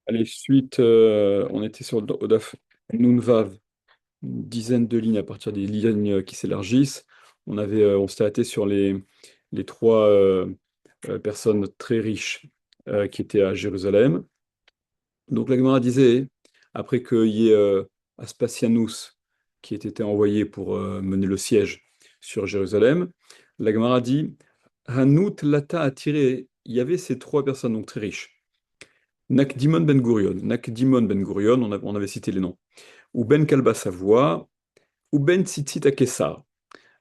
Allez, suite, on était sur le Odaf Nunvav, une dizaine de lignes à partir des lignes qui s'élargissent. On s'était arrêté sur les trois personnes très riches qui étaient à Jérusalem. Donc la Gemara disait, après qu'il y ait Aspasianus qui ait été envoyé pour mener le siège sur Jérusalem, la Gemara dit, Hanout Lata a tiré, il y avait ces trois personnes donc très riches. Nakdimon Ben Gurion. Nakdimon Ben Gurion, on avait cité les noms. Ou Ben Kalba Savoie, ou Ben Tzitzit à Kessar.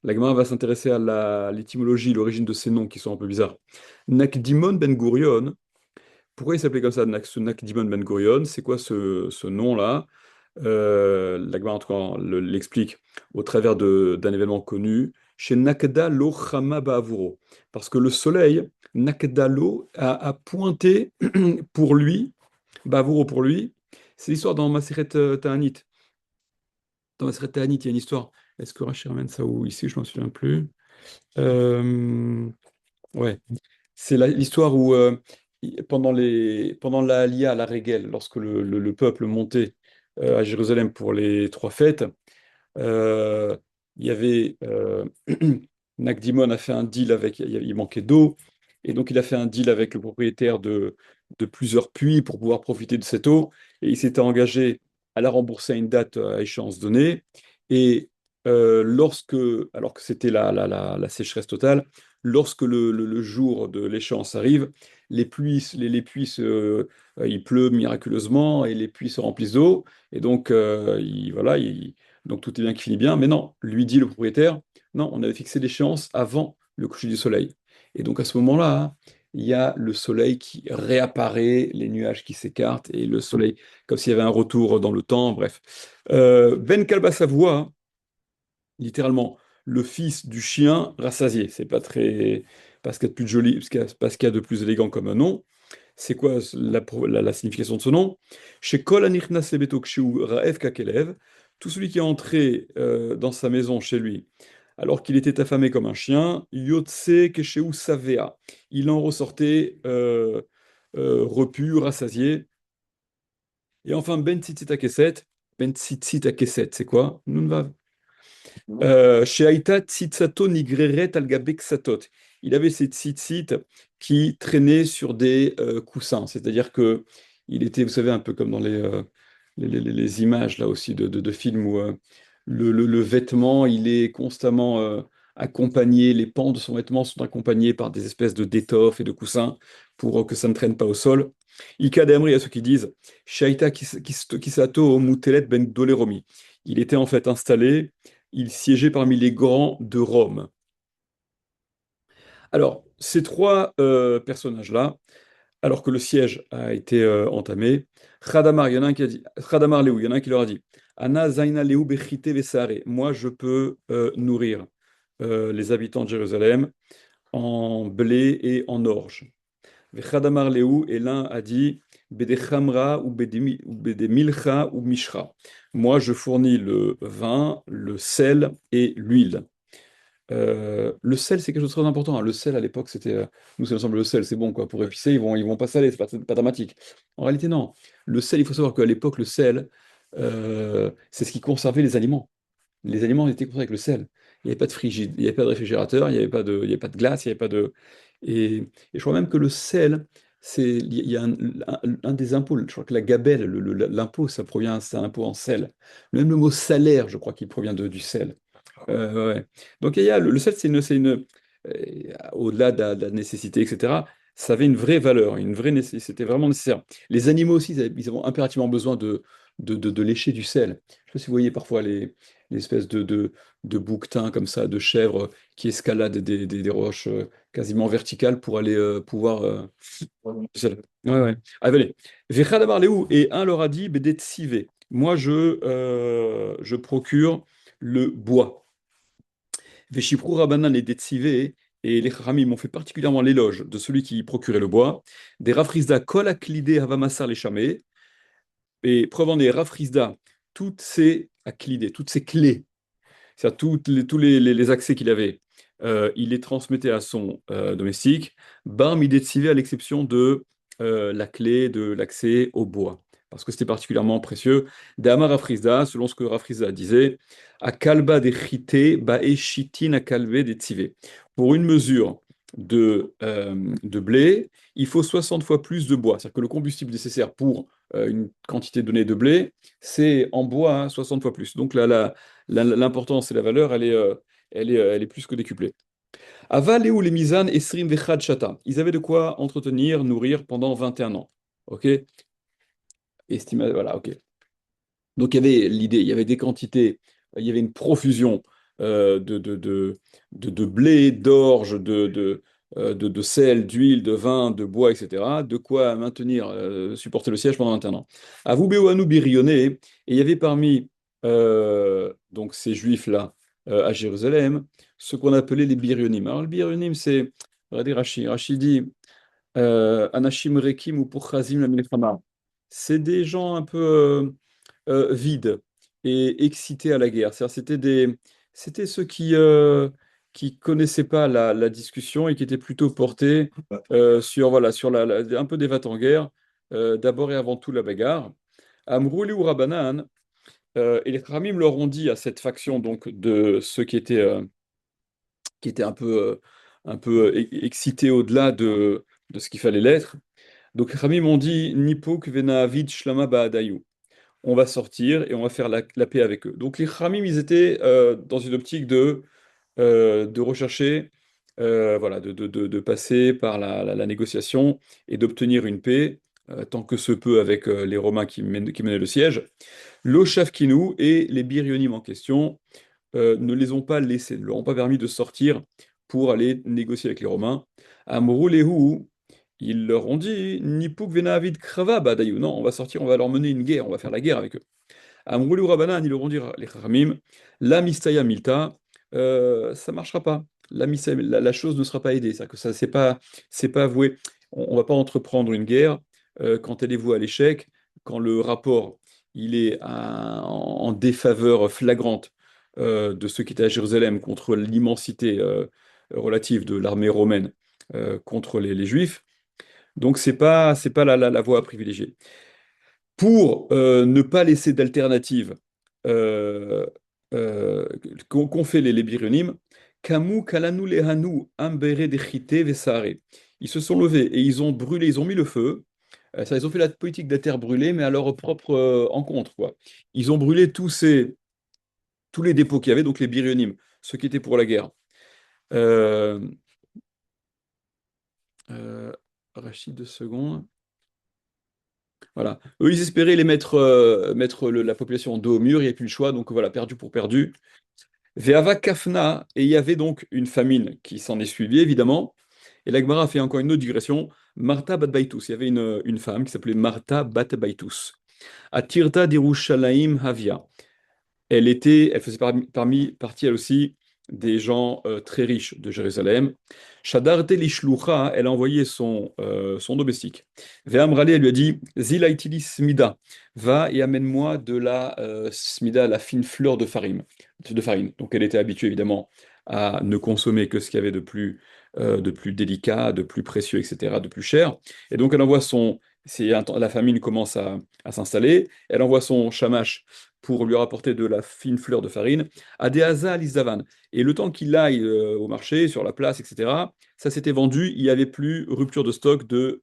La Gemara va s'intéresser à l'étymologie, l'origine de ces noms qui sont un peu bizarres. Nakdimon Ben Gurion, pourquoi il s'appelait comme ça, ce Nakdimon Ben Gurion? C'est quoi ce nom-là? La Gemara, en tout cas, l'explique au travers d'un événement connu chez Nakda Lo Chama Ba'avuro. Parce que le soleil, Nakda Lo, a pointé pour lui, Ba'avuro pour lui. C'est l'histoire dans Maseret Ta'anit. Dans Maseret Ta'anit, il y a une histoire. Est-ce que Rachid ramène ça ou ici? Je m'en souviens plus. Euh, ouais. C'est l'histoire où, pendant la Aliyah, la Régel, lorsque le peuple montait à Jérusalem pour les trois fêtes, euh, il y avait Nakdimon a fait un deal avec, il manquait d'eau, et donc il a fait un deal avec le propriétaire de plusieurs puits pour pouvoir profiter de cette eau, et il s'était engagé à la rembourser à une date à échéance donnée, et alors que c'était la sécheresse totale, lorsque le jour de l'échéance arrive, les puits il pleut miraculeusement et les puits se remplissent d'eau, et donc voilà, donc tout est bien qui finit bien, mais non, lui dit le propriétaire, non, on avait fixé l'échéance avant le coucher du soleil. Et donc à ce moment-là, hein, il y a le soleil qui réapparaît, les nuages qui s'écartent, et le soleil, comme s'il y avait un retour dans le temps, bref. Ben Kalba Savoie, littéralement, le fils du chien rassasié. C'est pas très. Pas ce qu'il y a de plus joli, pas ce qu'il y a de plus élégant comme un nom. C'est quoi la signification de ce nom? Chez Kol Anichnas Lebeto Kshu Raev Kakelev, tout celui qui est entré dans sa maison chez lui, alors qu'il était affamé comme un chien, Yotse Kesheu Savea. Il en ressortait repu, rassasié. Et enfin, Ben Tzitzit Akeset. Ben Tzitzit Akeset, c'est quoi? Nunvav. Chez Aïta, Tzitzato Nigreret Algabexatot. Il avait ces tzitzit qui traînaient sur des coussins, c'est-à-dire que il était, vous savez, un peu comme dans les images là aussi de films où le vêtement, il est constamment accompagné, les pans de son vêtement sont accompagnés par des espèces de d'étoffes et de coussins pour que ça ne traîne pas au sol. Ika Demri à ceux qui disent, Shaita Kisato Mutelet Ben Doleromi. Il était en fait installé, il siégeait parmi les grands de Rome. Alors, ces trois personnages-là, alors que le siège a été entamé, Khadamar, il y en a un qui a dit, Khadamar Léou, il y en a un qui leur a dit, Anna Zaina Léou Bechite Vesare, moi je peux nourrir les habitants de Jérusalem en blé et en orge. Vechadamar Léou, et l'un a dit, Bede Khamra ou Bede Milcha ou Mishra. Moi je fournis le vin, le sel et l'huile. Le sel, c'est quelque chose de très important, hein. Le sel, à l'époque, c'était. Nous, ça nous semble le sel, c'est bon, quoi. Pour épicer, ils vont pas saler, c'est pas dramatique. En réalité, non. Le sel, il faut savoir qu'à l'époque, le sel, c'est ce qui conservait les aliments. Les aliments étaient conservés avec le sel. Il n'y avait pas de frigide, il n'y avait pas de réfrigérateur, il y avait pas de glace, il n'y avait pas de. Et je crois même que le sel, il y a un des impôts, je crois que la gabelle, l'impôt, c'est un impôt en sel. Même le mot salaire, je crois qu'il provient du sel. Ouais. Donc le sel, au-delà de la nécessité, etc., ça avait une vraie valeur, c'était vraiment nécessaire. Les animaux aussi, ils ont impérativement besoin de lécher du sel. Je ne sais pas si vous voyez parfois les espèces de bouquetins comme ça, de chèvres qui escaladent des roches quasiment verticales pour aller pouvoir. Du sel. Ouais, ouais. Ah, allez. Vechad amar lehu, et un leur a dit, Bedet sivé. Moi, je procure le bois. Veshiprou Rabanan et Detzivé, et les Chachamim m'ont fait particulièrement l'éloge de celui qui procurait le bois. Des Rafrizda kol aklidé havamassar les chamés, et preuve en est Rafrizda, toutes ces aklidés, toutes ces clés, c'est-à-dire tous les accès qu'il avait, il les transmettait à son domestique. Bar mi Detzivé, à l'exception de la clé de l'accès au bois, parce que c'était particulièrement précieux. D'Amar Rafrizda, selon ce que Rafrizda disait, à kalba de chité, bae shitin à kalbe des tsivé. Pour une mesure de blé, il faut 60 fois plus de bois. C'est-à-dire que le combustible nécessaire pour une quantité donnée de blé, c'est en bois, hein, 60 fois plus. Donc là, l'importance et la valeur, elle est plus que décuplée. Aval et les misan esrim vechad shata. Ils avaient de quoi entretenir, nourrir pendant 21 ans. Ok? Voilà, ok. Donc il y avait l'idée, il y avait des quantités, il y avait une profusion de blé, d'orge, de sel, d'huile, de vin, de bois, etc. De quoi maintenir, supporter le siège pendant 21 ans. À Voubéouanou Birionné, et il y avait parmi donc ces juifs-là à Jérusalem, ce qu'on appelait les Birionim. Alors le Birionim, c'est, regardez Rachid dit, Anashim Rekim ou Pourchazim la Milchama. C'est des gens un peu vides et excités à la guerre. C'est-à-dire, c'était ceux qui connaissaient pas la discussion et qui étaient plutôt portés sur, voilà, sur un peu des va-t-en-guerre, d'abord et avant tout la bagarre. Amrouli ou Rabbanan, et les Kramim leur ont dit à cette faction donc de ceux qui étaient un peu excités au-delà de ce qu'il fallait l'être. Donc les Kramim m'ont dit Nipuk vena avid shlama ba'adayu. On va sortir et on va faire la paix avec eux. Donc les Khamim, ils étaient dans une optique de rechercher, voilà, de passer par la négociation et d'obtenir une paix, tant que se peut avec les Romains qui menaient le siège. L'Oshafkinu et les Birionim en question ne les ont pas laissés, ne leur ont pas permis de sortir pour aller négocier avec les Romains. Amroulehu, ils leur ont dit Nipuk vena avid krava badayu. Non, on va sortir, on va leur mener une guerre, on va faire la guerre avec eux. Amrouli ou Rabbanan, ils leur ont dit les Chachamim, la mistaya milta, ça marchera pas. La chose ne sera pas aidée. C'est-à-dire que ça, c'est pas avoué. On va pas entreprendre une guerre quand elle est vouée à l'échec, quand le rapport il est en défaveur flagrante de ceux qui étaient à Jérusalem contre l'immensité relative de l'armée romaine contre les Juifs. Donc c'est pas la voie à privilégier pour ne pas laisser d'alternative euh, qu'ont fait les Birionim, Kamu kalanu lehanu ambere dechite vesare. Ils se sont levés et ils ont brûlé, ils ont mis le feu. Ça, ils ont fait la politique de la terre brûlée, mais à leur propre encontre, quoi. Ils ont brûlé tous les dépôts qu'il y avait, donc les Birionim, ceux qui étaient pour la guerre. Euh, euh, Rachid, 2 secondes. Voilà. Eux, ils espéraient mettre la population en dos au mur, il n'y avait plus le choix, donc voilà, perdu pour perdu. Ve'ava kafna, et il y avait donc une famine qui s'en est suivie, évidemment. Et la Gemara a fait encore une autre digression. Martha bat Baitus, il y avait une femme qui s'appelait Martha bat Baitus. Atirta d'Irushalayim Havia. Elle faisait partie elle aussi des gens très riches de Jérusalem. Shadarte lishlucha, elle a envoyé son domestique. Ve'amrali, elle lui a dit, Zilaitili smida, va et amène-moi de la smida, la fine fleur de farine. Donc elle était habituée évidemment à ne consommer que ce qu'il y avait de plus délicat, de plus précieux, etc., de plus cher. Et donc elle envoie la famine commence à s'installer, elle envoie son shamash pour lui rapporter de la fine fleur de farine, à Dehaza à l'Isdavan. Et le temps qu'il aille au marché, sur la place, etc., ça s'était vendu, il n'y avait plus rupture de stock de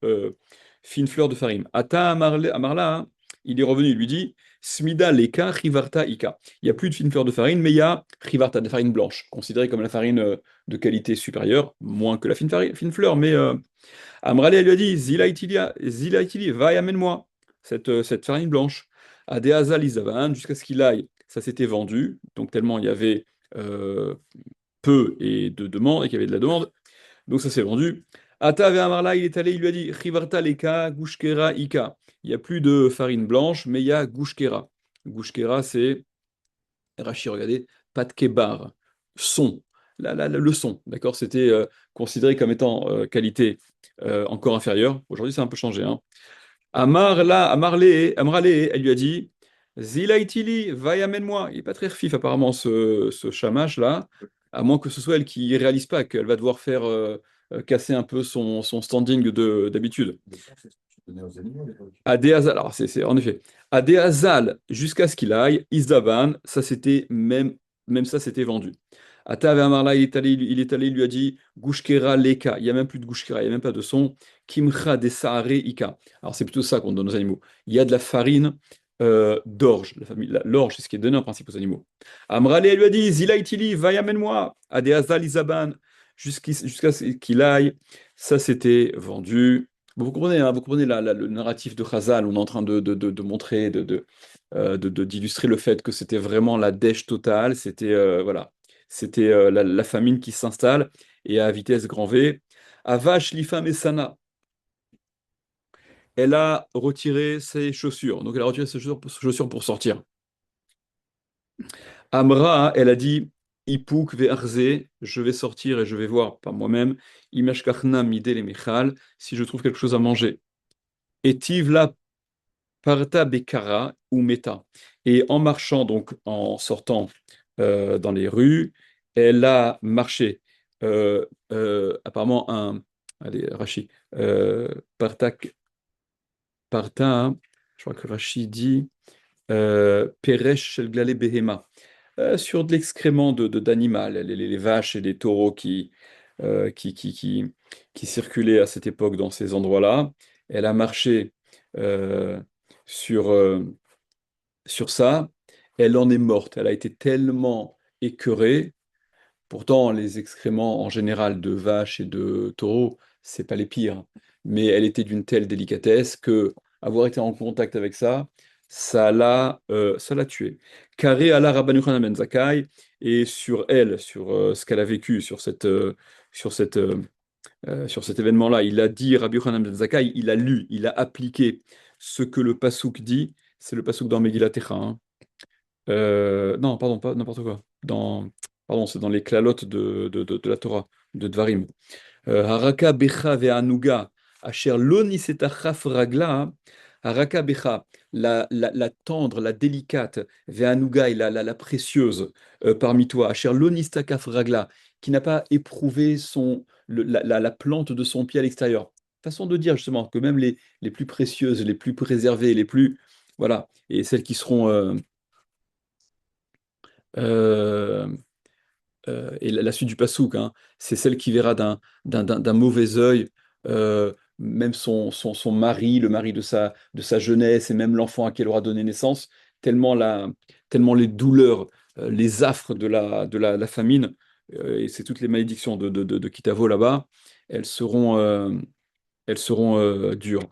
fine fleur de farine. Ata Amarla, hein, il est revenu, il lui dit, Smida leka rivarta ika. Il n'y a plus de fine fleur de farine, mais il y a rivarta, de farine blanche, considérée comme la farine de qualité supérieure, moins que la fine fleur, mais Amrali, elle lui a dit, Zila Itilia, va et amène-moi cette farine blanche. À Dehaza Lizavan, jusqu'à ce qu'il aille. Ça s'était vendu, donc tellement il y avait euh, peu et de demande, et qu'il y avait de la demande, donc ça s'est vendu. Ata ve Amarla, il est allé, il lui a dit, Chivarta leka, gushkera ika. Il n'y a plus de farine blanche, mais il y a gushkera. Gushkera, c'est, Rachi, regardez, pat kebar, son. Le son, d'accord? C'était considéré comme étant qualité encore inférieure. Aujourd'hui, ça a un peu changé, hein. Amrale, elle lui a dit, Zila Itili, va et amène-moi. Il n'est pas très fif apparemment ce shamash là, à moins que ce soit elle qui réalise pas qu'elle va devoir faire casser un peu son standing d'habitude. Donné aux animaux à l'époque. Adéazal, alors en effet, Adéazal, jusqu'à ce qu'il aille, Isdaban, ça c'était même ça c'était vendu. Ata Amarla, il est allé, il lui a dit, Gushkera Leka, il n'y a même plus de Gushkera, il n'y a même pas de son, Kimcha de Saare Ika. Alors c'est plutôt ça qu'on donne aux animaux. Il y a de la farine d'orge, l'orge c'est ce qui est donné en principe aux animaux. Amrale, elle lui a dit, Zila Itili, va y amène-moi, Adéazal Isaban, jusqu'à ce qu'il aille, ça c'était vendu. Bon, vous comprenez, hein, vous comprenez le narratif de Chazal, on est en train de montrer, d'illustrer le fait que c'était vraiment la dèche totale, voilà, c'était la famine qui s'installe, et à vitesse grand V. Avash Lifa Messana, elle a retiré ses chaussures, donc elle a retiré ses chaussures pour sortir. Amra, elle a dit, Ipouk ve'arze, je vais sortir et je vais voir par moi-même, Imashkachna midel mechal, si je trouve quelque chose à manger. Et Tivla Parta Bekara ou Meta. Et en marchant, donc en sortant dans les rues, elle a marché. Apparemment, allez, Rachi, Parta, Parta, je crois que Rachi dit Peresh Shel Glale Behema, sur de l'excrément d'animal, les vaches et les taureaux qui circulaient à cette époque dans ces endroits-là. Elle a marché euh, sur, sur ça, elle en est morte. Elle a été tellement écœurée. Pourtant, les excréments en général de vaches et de taureaux, c'est pas les pires. Mais elle était d'une telle délicatesse que avoir été en contact avec ça, ça l'a tuée. Carré ala Rabban Yochanan ben Zakkai, et sur elle, sur ce qu'elle a vécu, sur cette, sur cet événement-là, il a dit, Rabbi Yochanan ben Zakkai, il a lu, il a appliqué ce que le Passouk dit. C'est le Passouk dans Megillat Echa, hein. Non, pardon, pas n'importe quoi. Pardon, c'est dans les klalotes de la Torah, de Dvarim. Haraka becha ve'anuga, asher lo niseta chaf ragla, haraka becha, la tendre, la délicate, ve'anuga, et la précieuse parmi toi, asher lo niseta chaf ragla, qui n'a pas éprouvé la plante de son pied à l'extérieur. Façon de dire justement que même les plus précieuses, les plus préservées, les plus. Voilà, et celles qui seront. Euh, et la suite du passouk, hein, c'est celle qui verra d'un mauvais œil même son mari, le mari de sa jeunesse, et même l'enfant à qui elle aura donné naissance, tellement, tellement les douleurs, les affres de la famine, et c'est toutes les malédictions de Kitavo là-bas, elles seront, euh, elles seront dures.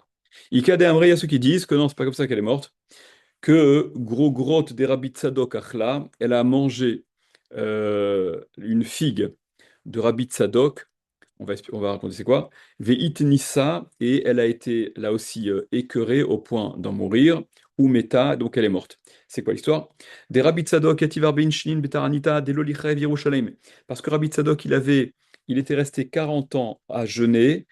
Ikade Amré, il y a ceux qui disent que non, c'est pas comme ça qu'elle est morte, que gros grotte des Rabbi Tzadok Achla, elle a mangé une figue de Rabbi Tzadok, on va raconter c'est quoi, Ve'it Nissa, et elle a été là aussi écœurée au point d'en mourir, ou Meta, donc elle est morte. C'est quoi l'histoire? Des Rabbi Tzadok, Yativar Ben Shnin, Betaranita, Delolichaev Yerushalayim. Parce que Rabbi Tzadok, il était resté 40 ans à jeûner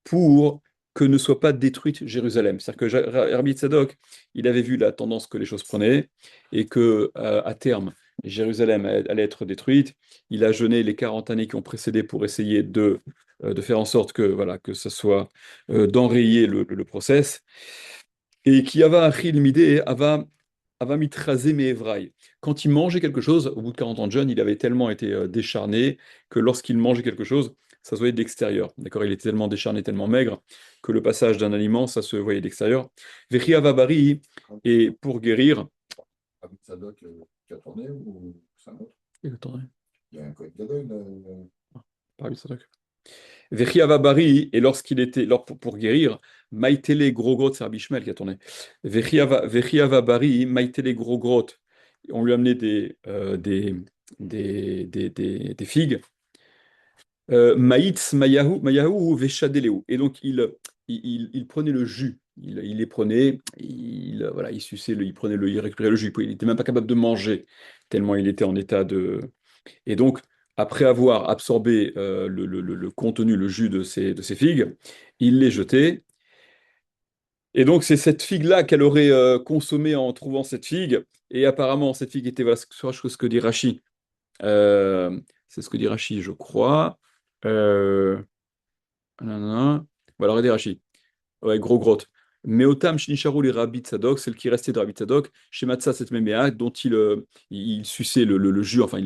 pour que ne soit pas détruite Jérusalem. C'est-à-dire que Rabbi Tzadok, il avait vu la tendance que les choses prenaient, et que à terme, Jérusalem allait être détruite. Il a jeûné les 40 années qui ont précédé pour essayer de faire en sorte que, voilà, que ça soit d'enrayer le process. Et qui ava achil midé ava mitrasé me'evraï. Quand il mangeait quelque chose, au bout de 40 ans de jeûne, il avait tellement été décharné que lorsqu'il mangeait quelque chose, ça se voyait de l'extérieur. D'accord, il était tellement décharné, tellement maigre, que le passage d'un aliment, ça se voyait de l'extérieur. Vechi avabari, Comme et pour guérir. David Sadok qui a tourné ou c'est un autre? Attendez, Il y a un code Gadol. pas lui, ça doit- Vechi avabari, et lorsqu'il était, pour guérir, maïtele grogrot, c'est Rabbi Ishmael qui a tourné. Vechi avabari, maïtele grogrot. On lui a amené des figues. Maïtz, Mayahu, Veshadeleu. Et donc, il prenait le jus. Il les prenait, voilà, il suçait, il prenait il récupérait le jus. Il n'était même pas capable de manger, tellement il était en état de. Et donc, après avoir absorbé le contenu, le jus de ces figues, il les jetait. Et donc, c'est cette figue-là qu'elle aurait consommée en trouvant cette figue. Et apparemment, cette figue était, voilà, ce que dit Rachi. Euh, c'est ce que dit Rachi, je crois. Euh, Nanana. Voilà, regardez Rachi. Ouais, gros grotte. Meotam Shinisharu les Rabbi Tzadok, celle qui restait de Rabbi Tzadok, chez Matzah cette méméa, dont il suçait le jus, enfin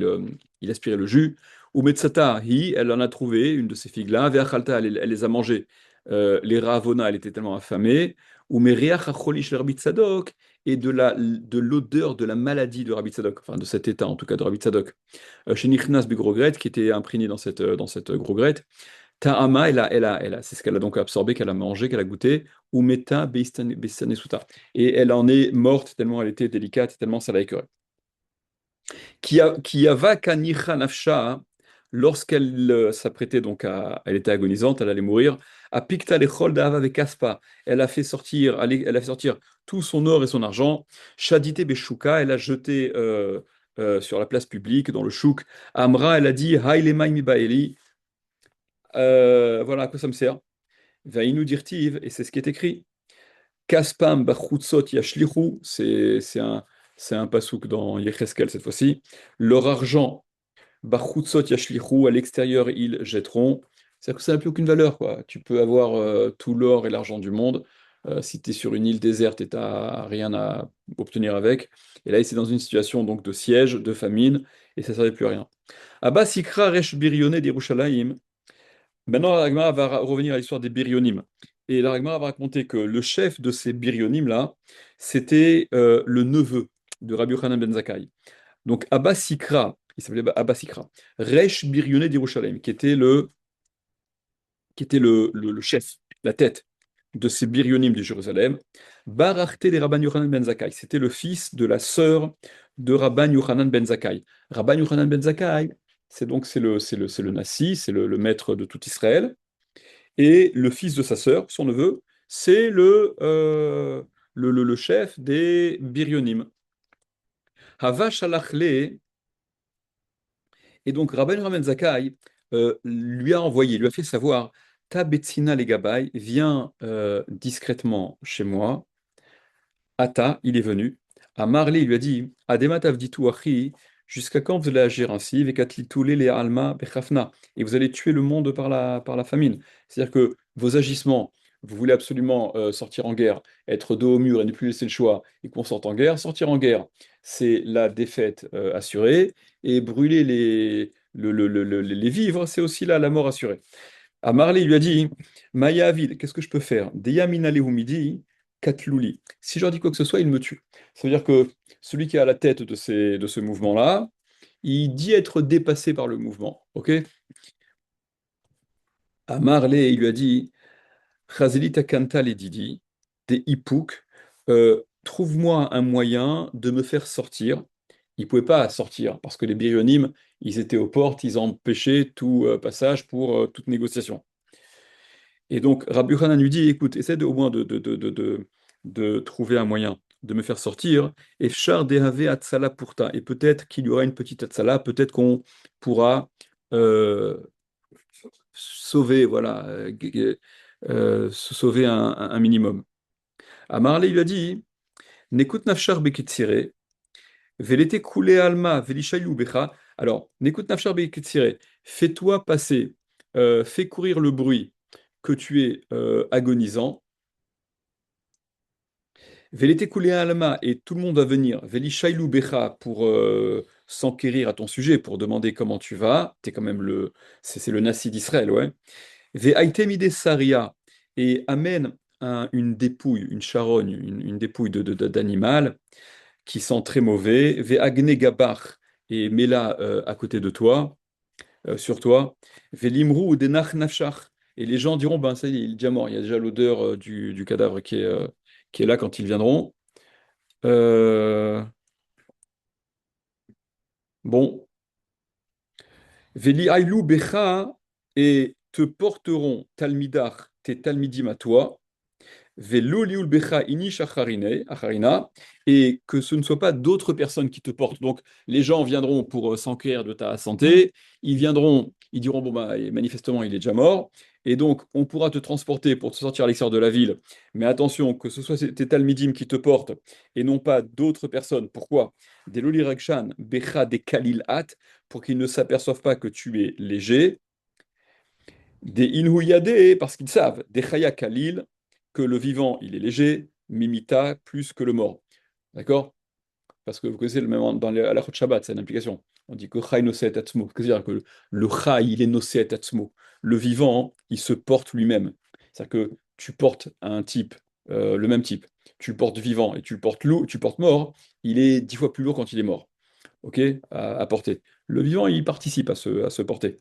il aspirait le jus. Ou Metzata, elle en a trouvé une de ces figues-là. Ve'achalta, elle les a mangées. Les Ravona, elle était tellement affamée. Ou Meriach Acholish le Rabbi Tzadok, et de l'odeur de la maladie de Rabbi Tzadok, enfin de cet état en tout cas de Rabbi Tzadok. Chez Nichnas Begrogret, qui était imprégné dans cette grogrette. Ta'ama, c'est ce qu'elle a donc absorbé, qu'elle a mangé, qu'elle a goûté, ou meta beistanesuta. Et elle en est morte tellement elle était délicate, tellement ça l'a écœurée. Kiyava kanicha nafsha, lorsqu'elle s'apprêtait donc elle était agonisante, elle allait mourir, à pikta lechol da'ava vekaspa, elle a fait sortir tout son or et son argent, shadite beshuka, elle a jeté sur la place publique, dans le chouk, Amra, elle a dit, Haïlemai mi baeli, voilà à quoi ça me sert. Vaïnu dirtiv, et c'est ce qui est écrit. Kaspam bachutzot yashlichu, c'est un pasouk dans Yecheskel cette fois-ci. Leur argent, bachutzot yashlichu, à l'extérieur ils jetteront. C'est-à-dire que ça n'a plus aucune valeur, quoi. Tu peux avoir tout l'or et l'argent du monde. Si tu es sur une île déserte et tu n'as rien à obtenir avec. Et là, c'est dans une situation donc de siège, de famine, et ça ne servait plus à rien. Abba sikra resh biryoné d'Yerushalayim. Maintenant, la Gemara va revenir à l'histoire des biryonim. Et la Gemara va raconter que le chef de ces biryonim-là, c'était le neveu de Rabbi Yochanan ben Zakkai. Donc Abba Sikra, il s'appelait Abba Sikra, Resh Biryoné d'Yerushalayim, qui était le chef, la tête de ces biryonim de Jérusalem. Barachté des Rabban Yochanan ben Zakkai, c'était le fils de la sœur de Rabban Yochanan ben Zakkai. Rabban Yochanan ben Zakkai, c'est le Nassi, c'est le maître de tout Israël. Et le fils de sa sœur, son neveu, c'est le chef des Biryonim. Hava Shalachle, et donc Rabban Yochanan Zakkai lui a envoyé, lui a fait savoir, Ta Betsina Legabai, viens discrètement chez moi. Ata, il est venu. À Marley, il lui a dit, Adema tavditu achi, jusqu'à quand vous allez agir ainsi? Vekatli les alma bechafna, et vous allez tuer le monde par la famine. C'est-à-dire que vos agissements, vous voulez absolument sortir en guerre, être dos au mur et ne plus laisser le choix, et qu'on sorte en guerre. Sortir en guerre, c'est la défaite assurée, et brûler les vivres, c'est aussi la mort assurée. À Marley, il lui a dit, Maya Avid, qu'est-ce que je peux faire? Deya minale humidi, katlouli. Si je leur dis quoi que ce soit, ils me tuent. Ça veut dire que celui qui est à la tête de ce mouvement-là, il dit être dépassé par le mouvement. Ok? À Marley, il lui a dit, Chazeli takanta le didi, des hippouk, trouve-moi un moyen de me faire sortir. Il ne pouvait pas sortir parce que les Biryonimes, ils étaient aux portes, ils empêchaient tout passage pour toute négociation. Et donc, Rabbi Yochanan lui dit, écoute, essaie au moins de trouver un moyen de me faire sortir. Et Fshar dehave atzala purta. Et peut-être qu'il y aura une petite atzala, peut-être qu'on pourra euh, sauver, voilà, se sauver un minimum. À Marley, il lui a dit, n'écoute nafshar beketsire, velete kule alma, velishayu becha. Alors, n'écoute nafshar beketsire, fais-toi passer, fais courir le bruit que tu es agonisant. Velete kule alma, et tout le monde va venir. Veli shailou becha, pour s'enquérir à ton sujet, pour demander comment tu vas. T'es quand même c'est le Nassi d'Israël, ouais. Ve aitemide saria, et amène une dépouille, une charogne, une dépouille d'animal qui sent très mauvais. Ve agne gabach, et mets-la à côté de toi, sur toi. Ve limrou denach nafshach, et les gens diront, ben ça y est, il est déjà mort. Il y a déjà l'odeur du cadavre qui est là quand ils viendront. Euh, bon, Veli Ailou Becha, et te porteront Talmidach, tes Talmidim à toi, Velo Liul Becha Inish Acharina, et que ce ne soit pas d'autres personnes qui te portent. Donc, les gens viendront pour s'enquérir de ta santé, ils viendront, ils diront, bon, bah, manifestement, il est déjà mort, et donc, on pourra te transporter pour te sortir à l'extérieur de la ville, mais attention, que ce soit tes Talmidim qui te portent, et non pas d'autres personnes. Pourquoi? Des Lolirakshan, Becha des Kalil At, pour qu'ils ne s'aperçoivent pas que tu es léger, des Inhuyade, parce qu'ils savent, des Chaya Kalil, que le vivant, il est léger, mimita plus que le mort. D'accord? Parce que vous connaissez le même dans les halachot Shabbat, c'est une implication. On dit que chai noseh et atzmo. C'est-à-dire que le chai, il est noseh et atzmo. Le vivant, il se porte lui-même. C'est-à-dire que tu portes un type, le même type, tu le portes vivant et tu le portes lourd, tu le portes mort, il est 10 fois plus lourd quand il est mort. OK? À porter. Le vivant, il participe à se porter.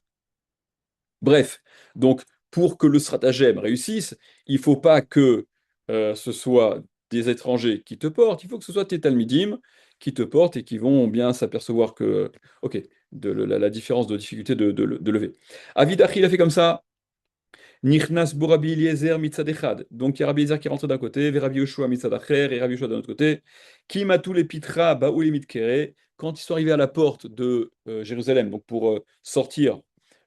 Bref, donc pour que le stratagème réussisse, il ne faut pas que ce soit des étrangers qui te portent, il faut que ce soit tes talmidim qui te portent et qui vont bien s'apercevoir que, ok, de la différence de difficulté de lever. Avidachi, il a fait comme ça. Nichnas bo Rabbi Eliezer mitzad echad. Donc il y a Rabbi Eliezer qui rentre d'un côté, et Rabbi Yoshua mitzad acher, et Rabbi Yoshua d'un autre côté. Qui matou les pitra baou les mitkere. Quand ils sont arrivés à la porte de Jérusalem, donc pour sortir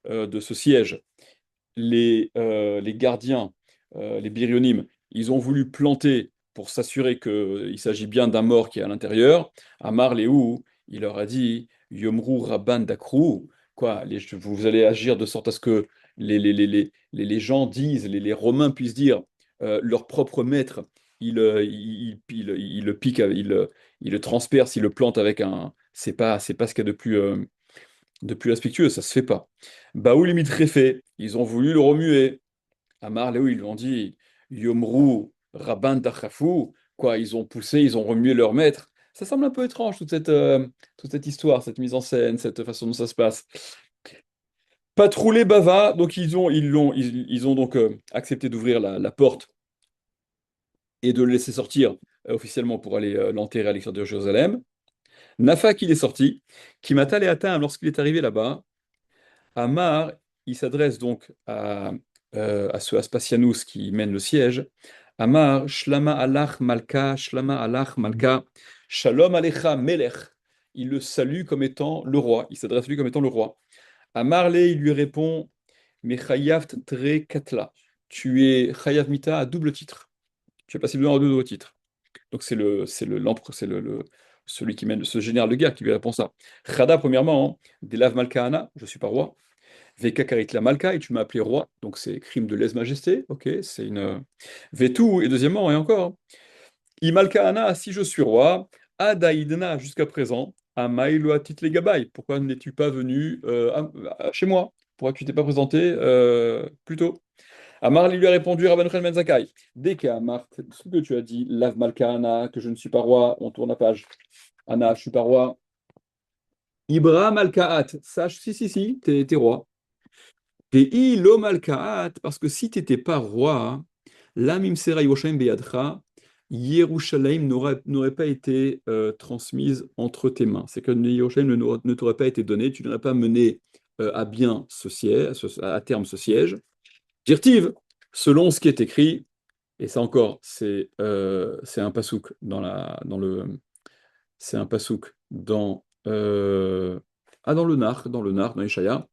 de ce siège, les gardiens, les Birionim, ils ont voulu planter pour s'assurer qu'il s'agit bien d'un mort qui est à l'intérieur. Amar Léou, il leur a dit Yomru Rabban Dakru, quoi, vous allez agir de sorte à ce que les gens disent, les Romains puissent dire leur propre maître, il le pique, il le transperce, il le plante avec un. C'est pas ce qu'il y a de plus respectueux, ça se fait pas. Baoul limite réfé, ils ont voulu le remuer. À Marléou, ils lui ont dit Yomru, Rabban Dachafu, quoi, ils ont poussé, ils ont remué leur maître. Ça semble un peu étrange, toute cette histoire, cette mise en scène, cette façon dont ça se passe. Patroulé Bava, donc ils ont donc accepté d'ouvrir la porte et de le laisser sortir officiellement pour aller l'enterrer à l'extérieur de Jérusalem. Nafa, il est sorti. Kimata et atteint lorsqu'il est arrivé là-bas. Amar, il s'adresse donc à ce Aspasianus qui mène le siège. Amar, Shlama alach malka, Shlama alach malka, Shalom alecha melech. Il le salue comme étant le roi. Il s'adresse à lui comme étant le roi. Amarle, il lui répond, Mechayaft tre katla. Tu es Chayav mita à double titre. Tu es passiblement à double titre. Donc l'empereur, celui qui mène, ce général de guerre qui lui répond ça. Chada, premièrement, Delav Malkahana, je suis pas roi. Veka Karit la Malka, et tu m'as appelé roi, donc c'est crime de lèse-majesté, ok, c'est une. Vetou, et deuxièmement, et encore, Imalkahana, si je suis roi, Adaïdna, jusqu'à présent, Amaïlo Atit Legabaï, pourquoi n'es-tu pas venu chez moi? Pourquoi tu t'es pas présenté plus tôt? Amar lui a répondu, Rabban Yochanan ben Zakkai, dès qu'Amar, ce que tu as dit, Lav Malkahana, que je ne suis pas roi, on tourne la page, Anna, je suis pas roi, Ibra Malkaat, sache, si, si, si, t'es roi. Ve'i lo malkaat, parce que si tu n'étais pas roi, la mimsera Yerushalayim beyadcha, Yerushalayim n'aurait pas été transmise entre tes mains. C'est que Yerushalayim ne t'aurait pas été donné, tu n'aurais pas mené à bien ce siège, à terme ce siège. Dirtiv, selon ce qui est écrit, et ça encore, c'est un pasouk c'est un pasouk dans le Ishaya.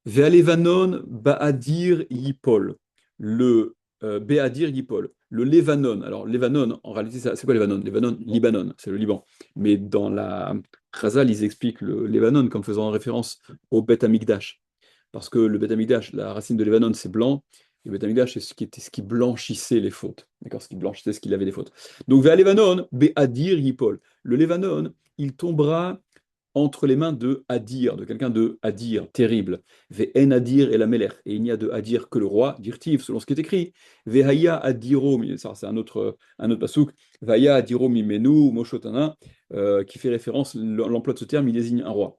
Ve'alevanon ba'adir yipol. Le Béadir yipol. Le Lévanon. Alors, Lévanon, en réalité, c'est quoi Lévanon? Lévanon, Libanon, c'est le Liban. Mais dans la Chazal, ils expliquent le Lévanon comme faisant référence au Beth Amikdash. Parce que le Beth Amikdash, la racine de Lévanon, c'est blanc. Et le Beth Amikdash, c'est ce qui blanchissait les fautes. D'accord? Ce qui blanchissait ce qu'il avait des fautes. Donc, Ve'alevanon, Béadir yipol. Le Lévanon, il tombera entre les mains de Hadir, de quelqu'un de Hadir, terrible. Ve'en Hadir et la Melech. Et il n'y a de Hadir que le roi, dirtiv, selon ce qui est écrit. Ve'haya Hadiro, ça c'est un autre pasouk. Ve'haya Hadiro mimenu, Moshotana, qui fait référence, l'emploi de ce terme, il désigne un roi.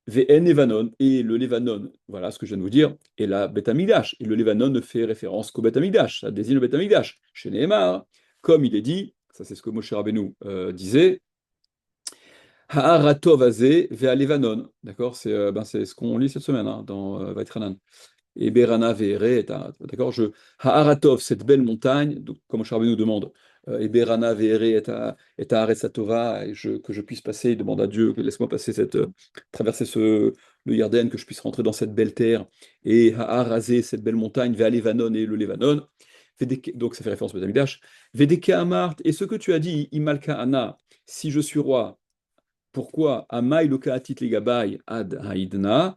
Ve'en Evanon, et le Lévanon, voilà ce que je viens de vous dire, et la Beth Amikdash. Et le Lévanon ne fait référence qu'au Beth Amikdash, ça désigne le Beth Amikdash. Chez Nehemar, comme il est dit, ça c'est ce que Moshe Rabbeinu disait, Ha'aratov azé ve'a Levanon. D'accord? C'est ce qu'on lit cette semaine dans Vaitranan. Et Berana ve'ere d'accord? Ha'aratov, cette belle montagne, donc, comme Charbet nous demande, et Berana ve'ere et Ha'aresatova, que je puisse passer, il demande à Dieu, laisse-moi passer traverser le Yarden, que je puisse rentrer dans cette belle terre. Et Ha'arazé, cette belle montagne, ve'a Levanon et le Levanon. Donc ça fait référence au Beth Amikdash. Vedeke Amart, et ce que tu as dit, Imalka Ana, si je suis roi, pourquoi Amai Lokaatit Legabai Ad Haidna?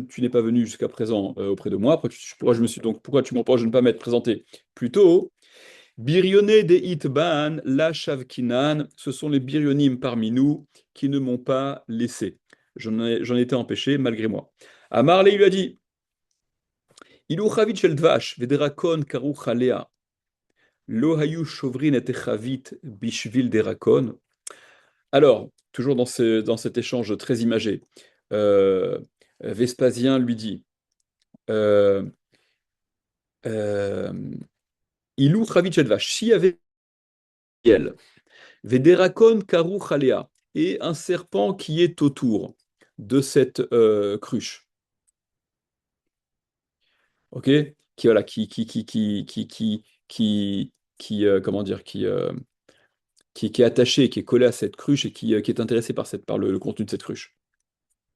tu n'es pas venu jusqu'à présent auprès de moi? Pourquoi tu m'empêches de ne pas m'être présenté plus tôt? Biryoné de Itban, la Shavkinan, ce sont les Biryonim parmi nous qui ne m'ont pas laissé. J'en ai été empêché malgré moi. Amarle il lui a dit, Ilu chavit shel dvash, vederakon karu chalea, lo hayu shovrin et chavit bishvil derakon. Alors, toujours dans cet échange très imagé, euh, Vespasien lui dit, euh, euh, Ilu chavit shel dvash, s'il y avait miel, Vederakon karu chalea, et un serpent qui est autour de cette cruche, ok? Qui voilà, comment dire, qui est attaché, qui est collé à cette cruche et qui est intéressé par le contenu de cette cruche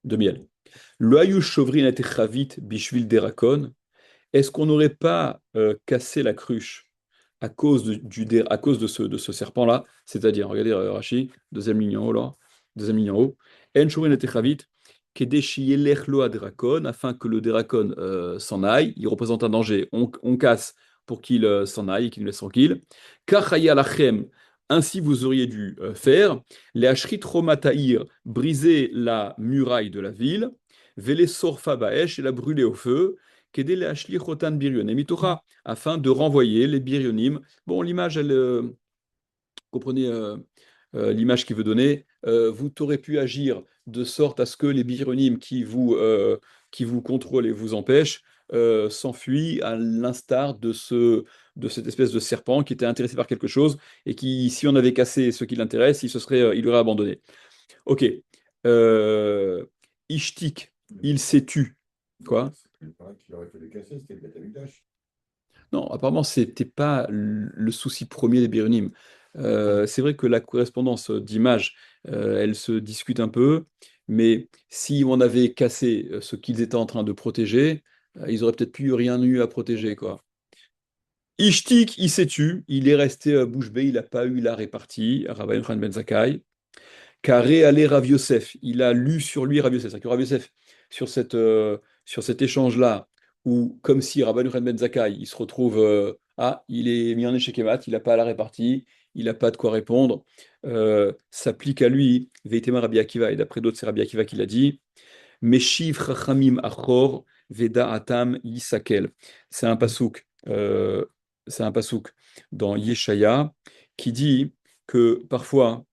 de miel. Loayush Chovrin et Chavit Bishvil Derakon, est-ce qu'on n'aurait pas cassé la cruche à cause de ce serpent-là? C'est-à-dire, regardez Rashi, deuxième ligne en haut là, deuxième ligne en haut. En Chovrin et Chavit, Kedeshiyelech Loa Derakon, afin que le Derakon s'en aille, il représente un danger, on casse pour qu'il s'en aille, qu'il nous laisse tranquille. Kachaya Lachem, ainsi vous auriez dû faire. Les Ashrit Romataïr, briser la muraille de la ville. Vele Sorfa Baesh, et la brûler au feu. Kedele Ashli Chotan Biryonim Mitocha, afin de renvoyer les Biryonim. Bon, l'image, elle, comprenez l'image qu'il veut donner. Vous t'aurez pu agir de sorte à ce que les Biryonim qui vous contrôlent et vous empêchent s'enfuient à l'instar de cette espèce de serpent qui était intéressé par quelque chose et qui, si on avait cassé ce qui l'intéresse, il aurait abandonné. Ok. Euh, Ishtik, il s'est tu. Quoi? C'est pas qui aurait fait les casser, c'était le Beth Amikdash. Non, apparemment, c'était pas le souci premier des Biryonim. C'est vrai que la correspondance d'images, elle se discute un peu, mais si on avait cassé ce qu'ils étaient en train de protéger, ils auraient peut-être plus rien eu à protéger, quoi. Ishtik, il s'est tu, il est resté bouche bée, il n'a pas eu la répartie, Rabbi Yochanan ben Zakkai. Carré allé Rav Yosef, il a lu sur lui Rav Yosef. C'est-à-dire que Rav Yosef, sur cet échange-là, où comme si Rabban Yochanan ben Zakkai, il se retrouve, il est mis en échec et mat, il n'a pas à la répartie, il n'a pas de quoi répondre, s'applique à lui, Veitema Rabbi Akiva, et d'après d'autres, c'est Rabbi Akiva qui l'a dit, Meshiv Chachamim Achor, Veda Atam Yisakel. C'est un pasouk, c'est un pasouk dans Yeshaya qui dit que parfois,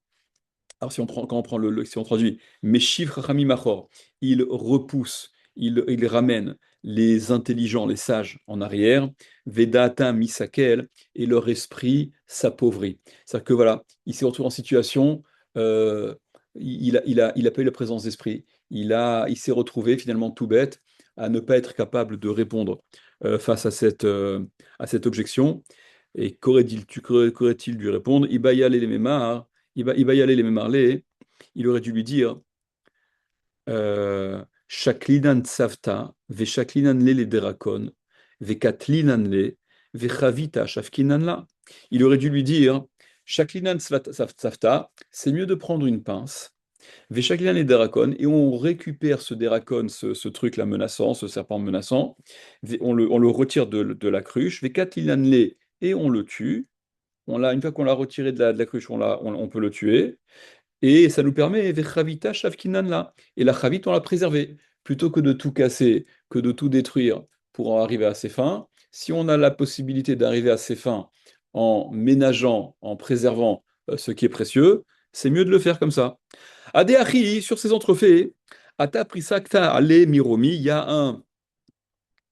alors si on prend, quand on prend si on traduit, mais chiffres Rami Machor, il repousse, il ramène les intelligents, les sages en arrière, Vedata Misakel, et leur esprit s'appauvrit. C'est-à-dire que voilà, il s'est retrouvé en situation, euh, il a pas eu la présence d'esprit. Il s'est retrouvé finalement tout bête à ne pas être capable de répondre face à cette objection. Et qu'aurait-il dû répondre? Ibayal et les Memar, il va y aller les Memarlé, il aurait dû lui dire Shaklinan Tsavta, ve Shaklinan le le Derakon, ve Katlinan le, ve Chavita Shafkinan la. Il aurait dû lui dire Shaklinan Tsavta, c'est mieux de prendre une pince, ve Shaklinan le Derakon, et on récupère ce Derakon, ce truc-là menaçant, ce serpent menaçant, on le retire de la cruche, ve Katlinan le, et on le tue. Une fois qu'on l'a retiré de la cruche, on peut le tuer. Et ça nous permet, Vechavita Shavkinan là. Et la Chavit, on l'a préservée. Plutôt que de tout casser, que de tout détruire pour en arriver à ses fins, si on a la possibilité d'arriver à ses fins en ménageant, en préservant ce qui est précieux, c'est mieux de le faire comme ça. Adeachi, sur ces entrefaits, Ata Prisakta Ale Miromi, il y a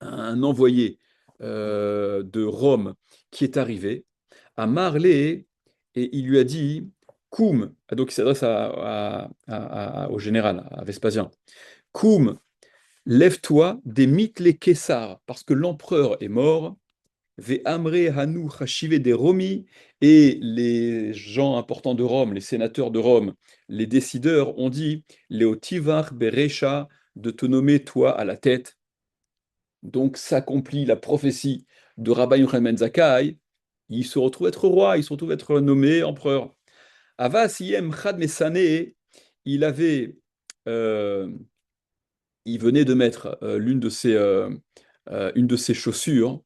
un envoyé de Rome qui est arrivé à Marley et il lui a dit Koum, donc il s'adresse au général, à Vespasien, Koum, lève-toi des mythes les Kessar, parce que l'empereur est mort, Ve Amre Hanu Hashive des Romi, et les gens importants de Rome, les sénateurs de Rome, les décideurs ont dit Leotivar Berecha, de te nommer toi à la tête. Donc s'accomplit la prophétie de Rabbi Yochanan ben Zakkai, il se retrouve être roi, il se retrouve être nommé empereur. Ava Siyem Chad Mesane, il avait, euh, il venait de mettre une de ses chaussures.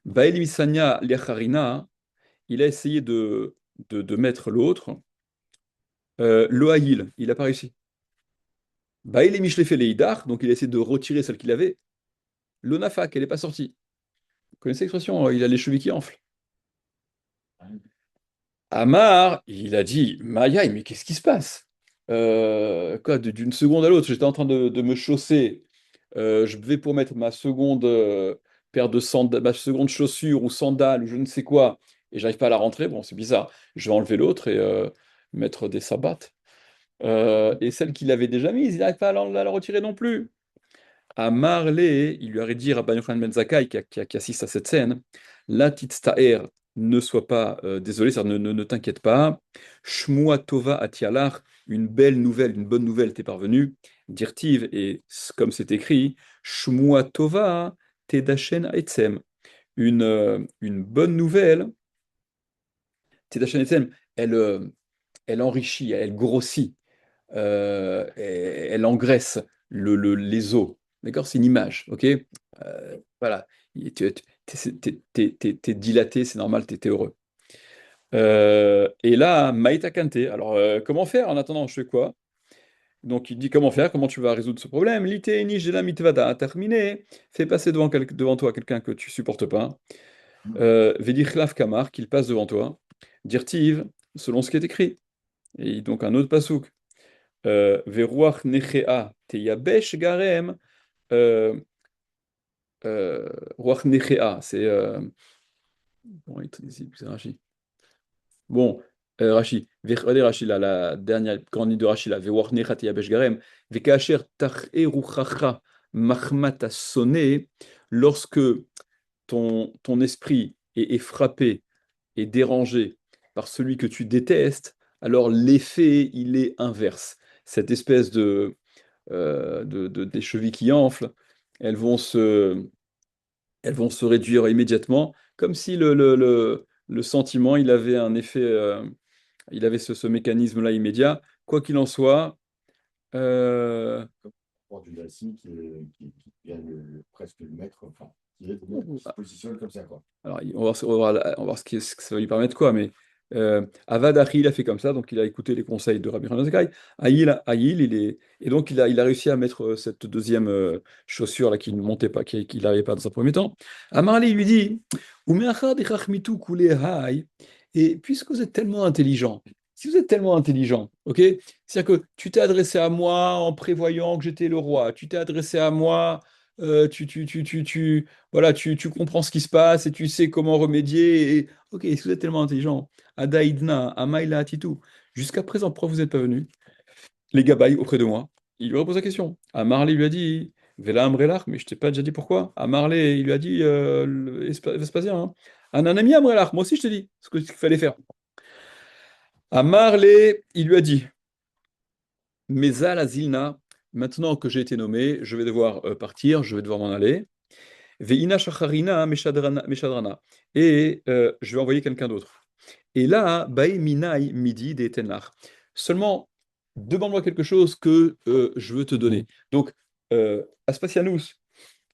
Baeli Misania Lecharina, il a essayé de mettre l'autre. Le Haïl, il n'a pas réussi. Baeli Mishlefe Leidar, donc il a essayé de retirer celle qu'il avait. Le Nafak, elle n'est pas sortie. Vous connaissez l'expression, il a les chevilles qui enflent. Amar, il a dit, Maïaï, mais qu'est-ce qui se passe? Quoi, d'une seconde à l'autre, j'étais en train de me chausser. Je vais pour mettre ma seconde paire de sandales, ma seconde chaussure ou sandale ou je ne sais quoi, et j'arrive pas à la rentrer. Bon, c'est bizarre. Je vais enlever l'autre et mettre des sabbats. Et celle qu'il avait déjà mise, il n'arrive pas à la retirer non plus. À Marley, il lui aurait dit, Rabban Yochanan ben Zakkai, qui assiste à cette scène, la titstaer, ne sois pas désolé, ça, ne t'inquiète pas. Shmua Tova Atialach, une belle nouvelle, une bonne nouvelle t'est parvenue. Dirtiv, et comme c'est écrit, Shmua Tova Tedashen Etzem, une bonne nouvelle, Tedashen Etzem, elle enrichit, elle grossit, elle engraisse les os. D'accord? C'est une image, ok? Voilà. T'es dilaté, c'est normal, t'es heureux. Et là, Maïta Kante. Alors, comment faire en attendant? Je fais quoi? Donc, il dit comment faire? Comment tu vas résoudre ce problème? Lite nijela mitvada, terminé. Fais passer devant toi quelqu'un que tu supportes pas. Vedichlaf kamar, qu'il passe devant toi. Dirtiv, selon ce qui est écrit. Et donc, un autre pasouk. Veruach nechea teyabesh garem. Euh, Ruach nechea, c'est. Bon, c'est Rashi. Bon, Rashi, regardez Rashi, là, la dernière grande ligne de Rashi, là, Veruach necha teyabesh garem. Vekaasher tach'e ruchacha machmata sonné, lorsque ton esprit est frappé et dérangé par celui que tu détestes, alors l'effet, il est inverse. Cette espèce des chevilles qui enflent, elles vont se, elles vont se réduire immédiatement, comme si le sentiment, il avait un effet, il avait ce mécanisme-là immédiat. Quoi qu'il en soit, euh, Pour du Daci qui vient presque le mettre, enfin, qui se positionne comme ça, quoi. alors, on va voir ce que ça va lui permettre quoi, mais Avad Achi, il a fait comme ça, donc il a écouté les conseils de Rabbi Yochanan Zakkai. Aïl, et donc il a réussi à mettre cette deuxième chaussure là qui ne montait pas, qui n'arrivait pas dans un premier temps. Amarli lui dit, Umeachad echachmitu kule hai, et puisque vous êtes tellement intelligent, si vous êtes tellement intelligent, ok, c'est-à-dire que tu t'es adressé à moi en prévoyant que j'étais le roi, tu t'es adressé à moi, voilà, tu comprends ce qui se passe et tu sais comment remédier. Ok, si vous êtes tellement intelligent, Adaïdna, Amaïla, Titou, jusqu'à présent, pourquoi vous n'êtes pas venu? Les gabaïs auprès de moi. Il lui repose la question. Amarley lui a dit, Vela Amrelach, mais je t'ai pas déjà dit pourquoi. Amarley, il lui a dit, Vespasien, hein. Ananami Amrelach, moi aussi je t'ai dit ce qu'il fallait faire. Amarley, il lui a dit, Meza la Zilna, maintenant que j'ai été nommé, je vais devoir partir, je vais devoir m'en aller. Veina shacharina meshadrana. Et je vais envoyer quelqu'un d'autre. Et là, bae minai midi de tenlach. Seulement, demande-moi quelque chose que je veux te donner. Donc, Aspasianus,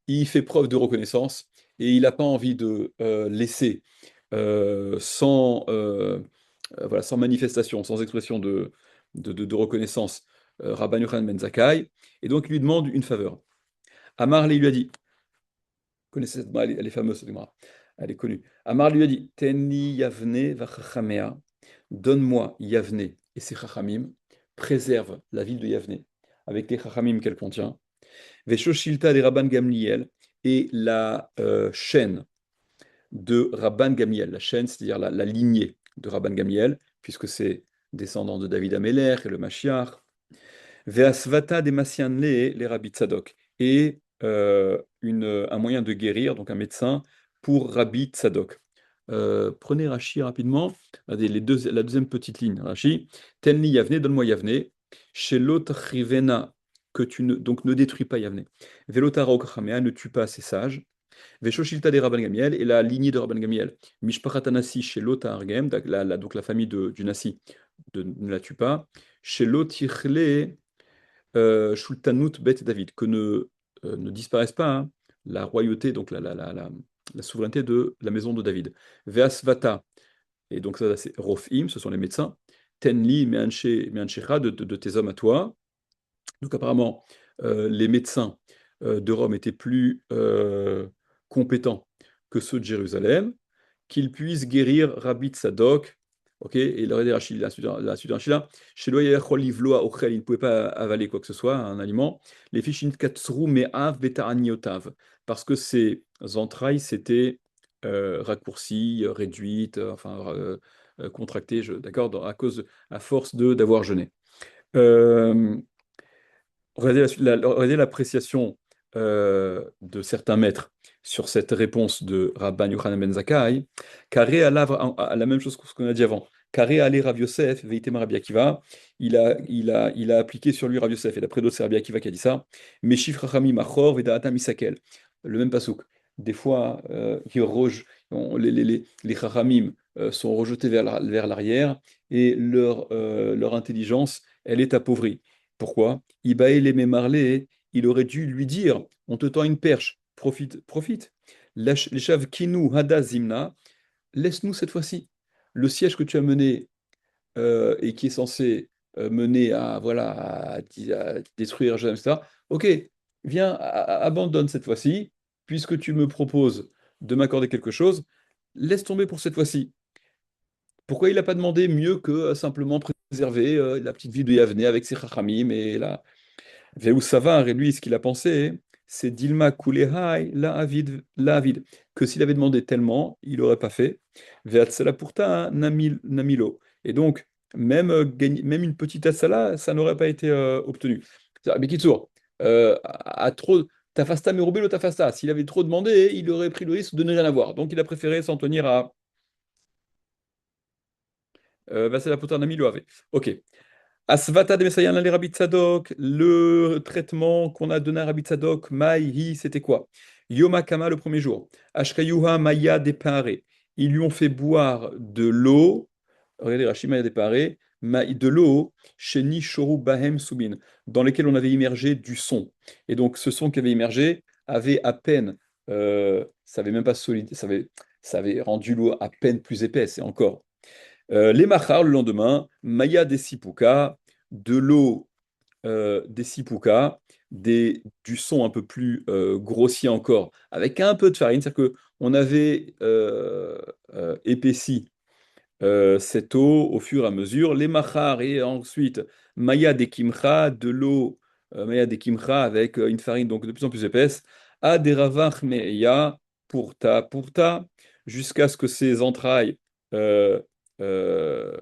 il fait preuve de reconnaissance et il n'a pas envie de laisser voilà, sans manifestation, sans expression de reconnaissance, Rabban Yochanan ben Zakkai. Et donc, il lui demande une faveur. Amar lui a dit, connaissez cette Gemara, elle est fameuse, cette Gemara. Elle est connue. Amar lui a dit, Tenni Yavne vachachamea, donne-moi Yavne et ses chachamim, préserve la ville de Yavne avec les chachamim qu'elle contient. Veshoshilta des Rabban Gamliel et la chaîne de Rabban Gamliel. La chaîne, c'est-à-dire la lignée de Rabban Gamliel, puisque c'est descendant de David Améler et le Mashiach. Veasvata des Masianle, les Rabbi Tzadok. Et un moyen de guérir, donc un médecin, pour Rabbi Tzadok. Prenez Rashi rapidement. Regardez, la deuxième petite ligne. Rashi. Tenli Yavne, donne-moi Yavne. Shelot Rivena, donc ne détruis pas Yavne. Velotara Okachamea, ne tue pas ces sages. Veshoshilta des Rabban Gamiel, et la lignée de Rabban Gamiel. Mishpachat Anassi, Shelot Argem, donc la famille du Nassi, ne la tue pas. Shelot Tichle Shultanut Bet David, que ne disparaisse pas hein, la royauté, donc la souveraineté de la maison de David. Veasvata, et donc ça c'est Rofim, ce sont les médecins. Tenli Meanchecha, de tes hommes à toi. Donc apparemment, les médecins de Rome étaient plus compétents que ceux de Jérusalem, qu'ils puissent guérir Rabbi Tzadok. Ok, et il aurait dit la suite de Rachida, chez lui, il ne pouvait pas avaler quoi que ce soit, un aliment. Les fiches katsru me'av beta'aniotav, parce que ses entrailles s'étaient raccourcies, réduites, contractées, d'accord, à force d'avoir jeûné. Euh, regardez l'appréciation de certains maîtres sur cette réponse de Rabban Yochanan ben Zakkai. Carré à la même chose que ce qu'on a dit avant. Carré allé Rav Yosef, Veitema Rabbi Akiva, il a appliqué sur lui Rav Yosef, et d'après d'autres, c'est Rabbi Akiva qui a dit ça. Meshif Rachami Machor, Veda'ata Misakel. Le même pasouk. Des fois, les Chachamim sont rejetés vers l'arrière et leur intelligence, elle est appauvrie. Pourquoi? Ibaël aimait Marley, il aurait dû lui dire, on te tend une perche, profite, profite. Leshav Kinu Hada Zimna, laisse-nous cette fois-ci. Le siège que tu as mené et qui est censé mener à, voilà, à détruire Jérusalem, etc. Ok, viens, abandonne cette fois-ci, puisque tu me proposes de m'accorder quelque chose, laisse tomber pour cette fois-ci. Pourquoi il n'a pas demandé mieux que simplement préserver la petite vie de Yavne avec ses chachamim et la, Vehu Savar, et lui, ce qu'il a pensé, c'est Dilma Kulehai, la Avid, que s'il avait demandé tellement, il n'aurait pas fait. Veatsala Purta, Namilo. Et donc, même une petite Atsala, ça n'aurait pas été obtenu. Mais Kitsour, à trop. Tafasta Merubel ou Tafasta. S'il avait trop demandé, il aurait pris le risque de ne rien avoir. Donc, il a préféré s'en tenir à Vatsala Purta Namilo avait. Ok. Asvata de Messayan ali Rabbi Tzadok, le traitement qu'on a donné à Rabbi Tzadok, Maïhi, c'était quoi? Yom Kama le premier jour. Ashkayuha Maya déparé. Ils lui ont fait boire de l'eau, regardez, Rachima déparé, de l'eau chez Nishoru Bahem Subin, dans lesquelles on avait immergé du son. Et donc ce son qui avait immergé avait à peine, ça avait même pas solide, ça avait rendu l'eau à peine plus épaisse, et encore. Les machars, le lendemain, Maya des Sipuka, de l'eau des Sipuka, du son un peu plus grossier encore, avec un peu de farine, c'est-à-dire qu'on avait épaissi cette eau au fur et à mesure. Les machars et ensuite Maya des Kimcha, de l'eau Maya des Kimcha avec une farine donc de plus en plus épaisse, à des ravach meya, purta, jusqu'à ce que ces entrailles euh, euh,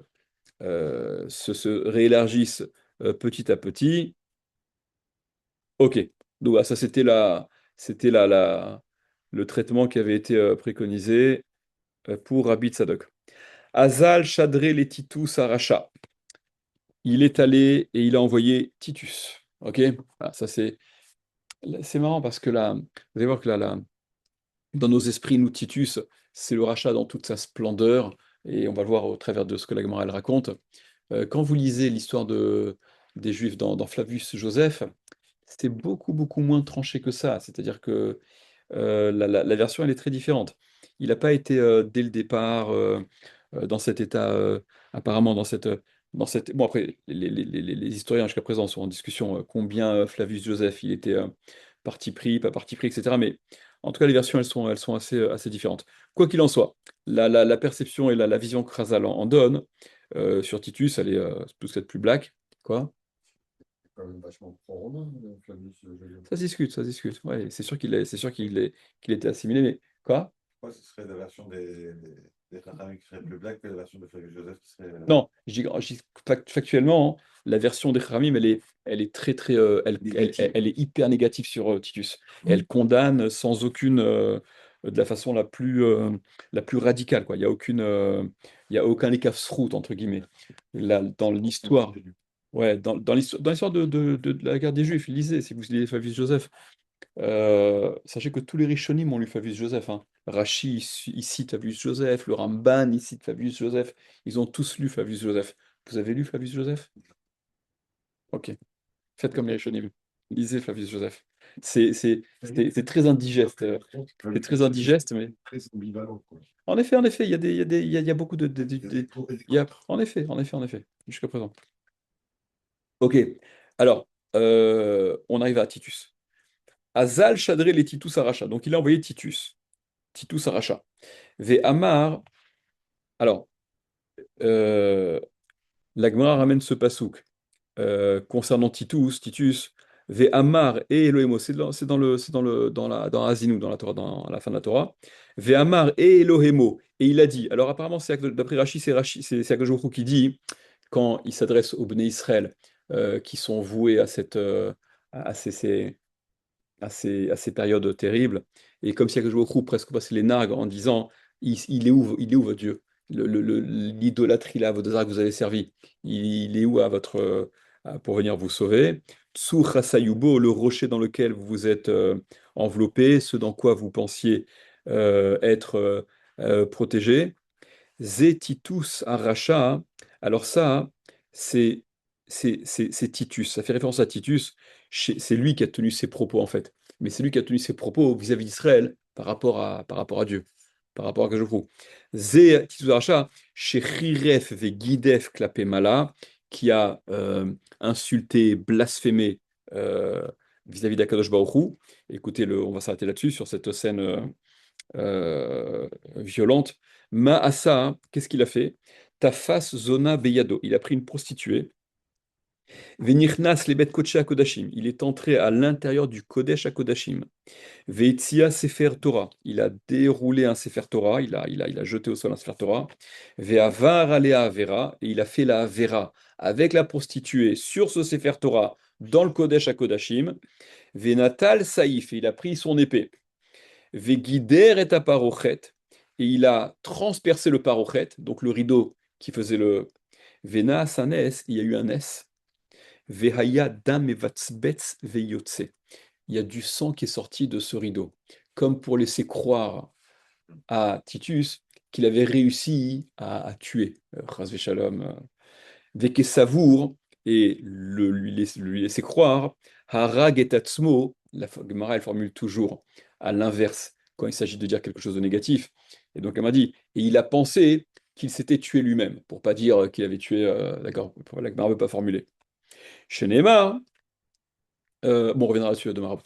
se réélargissent petit à petit. Ok, donc ça le traitement qui avait été préconisé pour Rabbi Tzadok. Azal Shadré les Titus Aracha. Il est allé et il a envoyé Titus. Ok, ah, ça c'est marrant parce que là, vous allez voir que là, dans nos esprits, nous Titus, c'est le rachat dans toute sa splendeur et on va le voir au travers de ce que la Gemara elle raconte. Quand vous lisez l'histoire des Juifs dans Flavius Joseph, c'était beaucoup, beaucoup moins tranché que ça. C'est-à-dire que la version, elle est très différente. Il n'a pas été dès le départ dans cet état, apparemment dans cette. Bon, après, les historiens jusqu'à présent sont en discussion combien Flavius Joseph il était parti pris, pas parti pris, etc. Mais en tout cas, les versions, elles sont assez différentes. Quoi qu'il en soit, la perception et la vision que Chazal en donne sur Titus, elle est tout ce qu'il y a de plus black. Quoi? C'est quand même vachement pro-romain, Flavius Joseph. Ça se discute, ça se discute. Ouais, c'est sûr qu'il était assimilé, mais quoi? Moi, ce serait la version des Rachamim qui serait plus black que la version de Flavius Joseph qui serait. Non, je dis factuellement, hein, la version des Khamim, elle est très, très, Négative. elle est hyper négative sur Titus. Elle condamne sans aucune, de la façon la plus radicale, quoi. Il y a aucun ekafsrout, entre guillemets. Là, dans l'histoire, ouais, dans l'histoire de la guerre des Juifs, lisez, si vous lisez Flavius Joseph, sachez que tous les Rishonim ont lu Flavius Joseph, hein. Rashi, il cite Flavius Joseph, le Ramban, il cite Flavius Joseph. Ils ont tous lu Flavius Joseph. Vous avez lu Flavius Joseph? Ok. Faites comme les Rishonim. Lisez Flavius Joseph. C'est très indigeste. C'est très indigeste, mais. Très ambivalent, quoi. En effet, il y a il y a beaucoup en effet, jusqu'à présent. Ok. Alors, on arrive à Titus. Azal Shadré les Titus Aracha. Donc, il a envoyé Titus. Titus Aracha. Ve Amar. Alors, euh, la Gemara ramène ce pasouk concernant Titus, Ve Amar et Elohimo, dans Azinu, dans la Torah, dans la fin de la Torah. Ve Amar et Elohimo, et il a dit. Alors apparemment, d'après Rashi, c'est Akadosh Baruch Hu qui dit quand il s'adresse aux Bnei Israël qui sont voués à à à ces périodes terribles. Et comme si Akadosh Baruch Hu presque passait les nargues en disant il est où votre Dieu? L'idolâtrie là, votre Zar que vous avez servi, il est où à pour venir vous sauver? Tsur Chasayubo, le rocher dans lequel vous vous êtes enveloppé, ce dans quoi vous pensiez être protégé. Zetitus Aracha, alors ça, c'est c'est Titus, ça fait référence à Titus, c'est lui qui a tenu ses propos en fait, mais c'est lui qui a tenu ses propos vis-à-vis d'Israël par rapport à Dieu, par rapport à Kajofru. Zé Titus Aracha, chez Riref ve Gidef Klapemala, qui a insulté, blasphémé euh, vis-à-vis d'Akadosh Baruch Hu. Écoutez, on va s'arrêter là-dessus, sur cette scène violente. Maasa, qu'est-ce qu'il a fait? Tafas Zona Beyado. Il a pris une prostituée. Venichnas Lebet Kodesh Kodashim. Il est entré à l'intérieur du Kodesh Kodashim. Veitzia Sefer Torah. Il a déroulé un Sefer Torah. Il a jeté au sol un Sefer Torah. Ve'avar Alea Avera. Et il a fait la Avera avec la prostituée sur ce Sefer Torah dans le Kodesh Kodashim. Venatal Saïf. Et il a pris son épée. Vegider et parochet, et il a transpercé le parochet, donc le rideau qui faisait le Vena Sanes, il y a eu un S. Vehaya dam evatzbetz veyotse. Il y a du sang qui est sorti de ce rideau, comme pour laisser croire à Titus qu'il avait réussi à tuer Chas Shalom Veke Savour, et lui laisser croire, Harag et Tatsmo, la Gemara elle formule toujours à l'inverse quand il s'agit de dire quelque chose de négatif. Et donc elle m'a dit, et il a pensé qu'il s'était tué lui-même, pour pas dire qu'il avait tué, d'accord, la Gemara ne veut pas formuler. Chez Neymar, bon, on reviendra là-dessus demain.